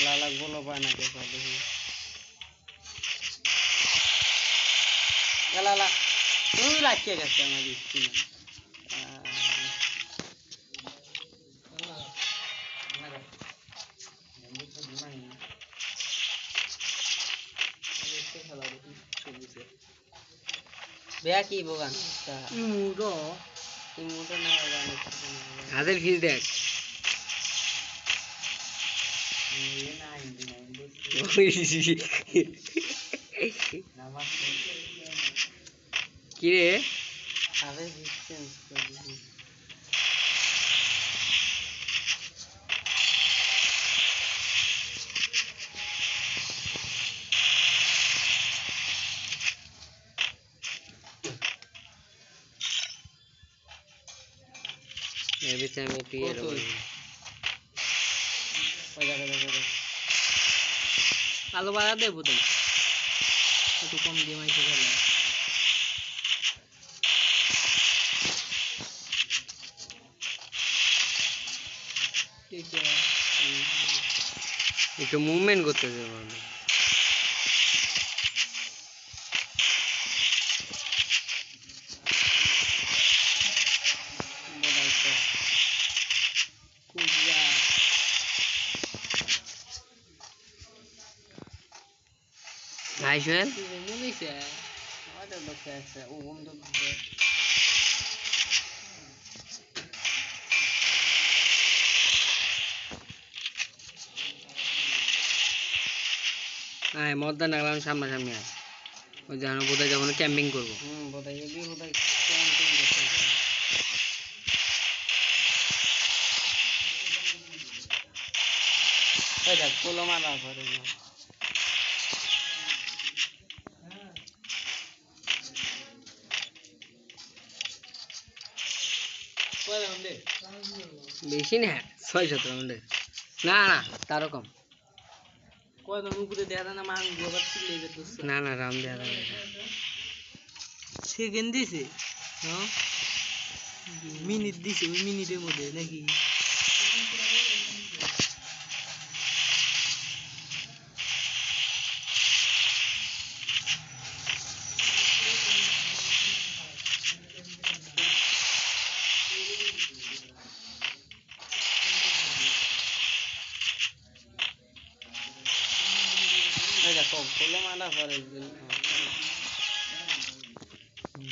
লালাক বলো পায় না কে পায় দেখি লালা তুই রাখিয়ে গেছে আমার স্ক্রিনে বেয়া কি বোগান ইমুটো না হাতের খিস দেখ কি রে হাতের ডিসটেন্স করে every time you clear আলো বাড়া দেবো তাই একটু কম দিয়ে মাইকে ফেলে একটু মুভমেন্ট করতে হবে Hi, Joel. আয় মদদা নাগলাম সামনাসামনি আয় ওই জানো বোধহয় যখন ক্যাম্পিং করবো বোধহয় এবি বোধহয় ক্যাম্পিং করতে এই দেখ পোলো মারা করে বেশি না 6-7 রাউন্ডে না না তারও কম কয়জন উপরে দেয়া না মান গোবার ছিলে যেতেছ না না রাউন্ড দেয়া যাবে সেকেন্ড দিছে হ্যাঁ মিনিট দিছে ওই মিনিটের মধ্যে নাকি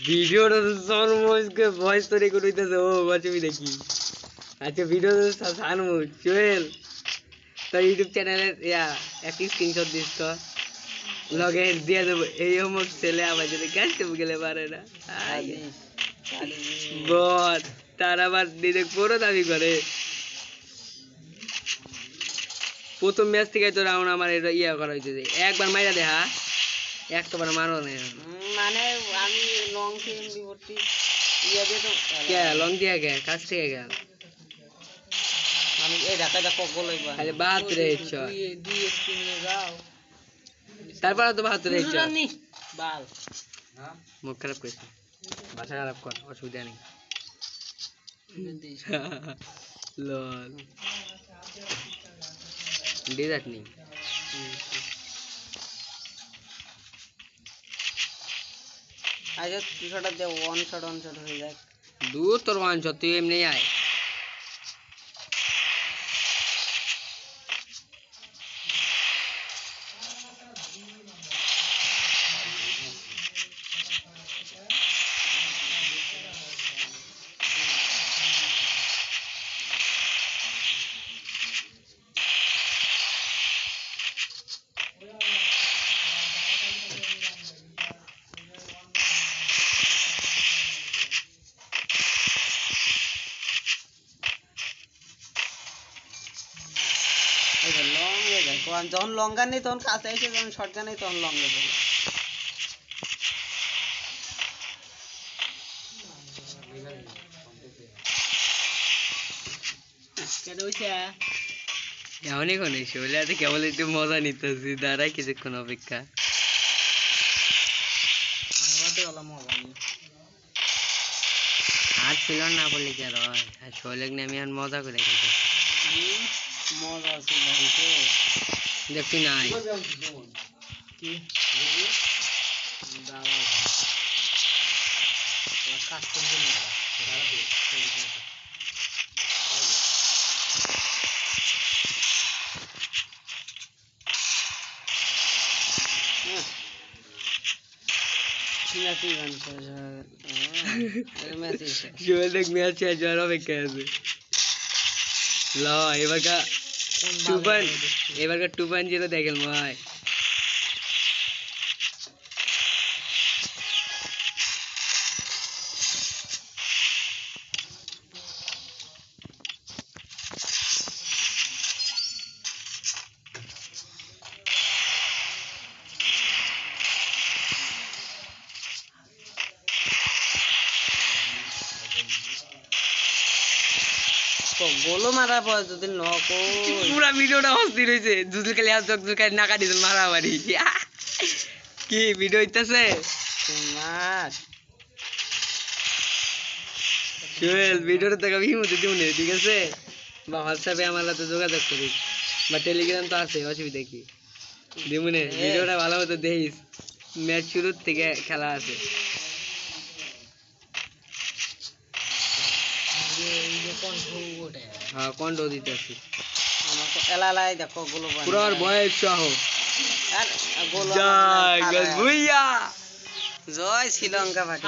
ভিডিওটা জন্মকে ভয়েস তো রেকর্ড হইতেছে ও বাচ্চাবি দেখি আচ্ছা ভিডিও সানমু চুয়েল তোর ইউটিউব চ্যানেলের একটি স্ক্রিনশট দিস তো লগে দিয়ে দেবো এই হোমওয়ার্ক ছেলে আবার যদি কাজতে গেলে পারে না বল তার আবার নিজে পুরো দাবি করে প্রথম ম্যাচ থেকে তো রাউন্ড আমার এটা করা হয়েছে একবার মাইরা দেখা একবার মারো না মানে আমি লং ফিল্ম বিবর্তি দিয়ে তো কে লং দিয়া গে কাছ থেকে গেল আমি এই ঢাকা দেখো গোল হইবা আরে 72 ইচ্ছা দুই স্ক্রিনে যাও তারপর তো 72 ইচ্ছা বাল হ্যাঁ মুখ খারাপ কইছে ভাষা খারাপ কর অসুবিধা নেই লল ডিজার্ট নেই আচ্ছা দুশোটা দিয়ে ওয়ান শট হয়ে যায় দূর তোর ওয়ান শট তুই এমনি আয় যখন লং গান নেই তখন কাছে এসে যখন শর্ট গান নেই তখন লং যাবে এমনই কোন শৈলে আছে কেবল একটু মজা নিতেছি দাঁড়াই কিছুক্ষণ অপেক্ষা আর ছিল না বললে কি আর হয় আর শৈলেক নিয়ে আমি আর মজা করে খেলতেছি মজা আছে দেখছি নাই কি জুয়েল দেখ ম্যাচ শেষ হওয়ার অপেক্ষায় আছে ল এবারকার 2.0 দেখেন ভাই গোলো মারা পড়ে যদি পুরা ভিডিওটা অস্থির হয়েছে জুজুল খালি হাত জুজুল খালি নাকা দিয়েছিল মারামারি কি ভিডিও হইতেছে জুয়েল ভিডিওটা দেখা ভিমতে দিউনে ঠিক আছে বা হোয়াটসঅ্যাপে আমার সাথে যোগাযোগ করিস বা টেলিগ্রাম তো আছে অসুবিধা কি দিমুনে ভিডিওটা ভালো মতো দেখিস ম্যাচ শুরুর থেকে খেলা আছে হ্যাঁ কন্ট্রো দিতেছি আমাকে এলালাই দেখো গোলো পুরার বয়স সহ আর গোলো জয় গজবুইয়া জয় শ্রীলঙ্কা ভাটি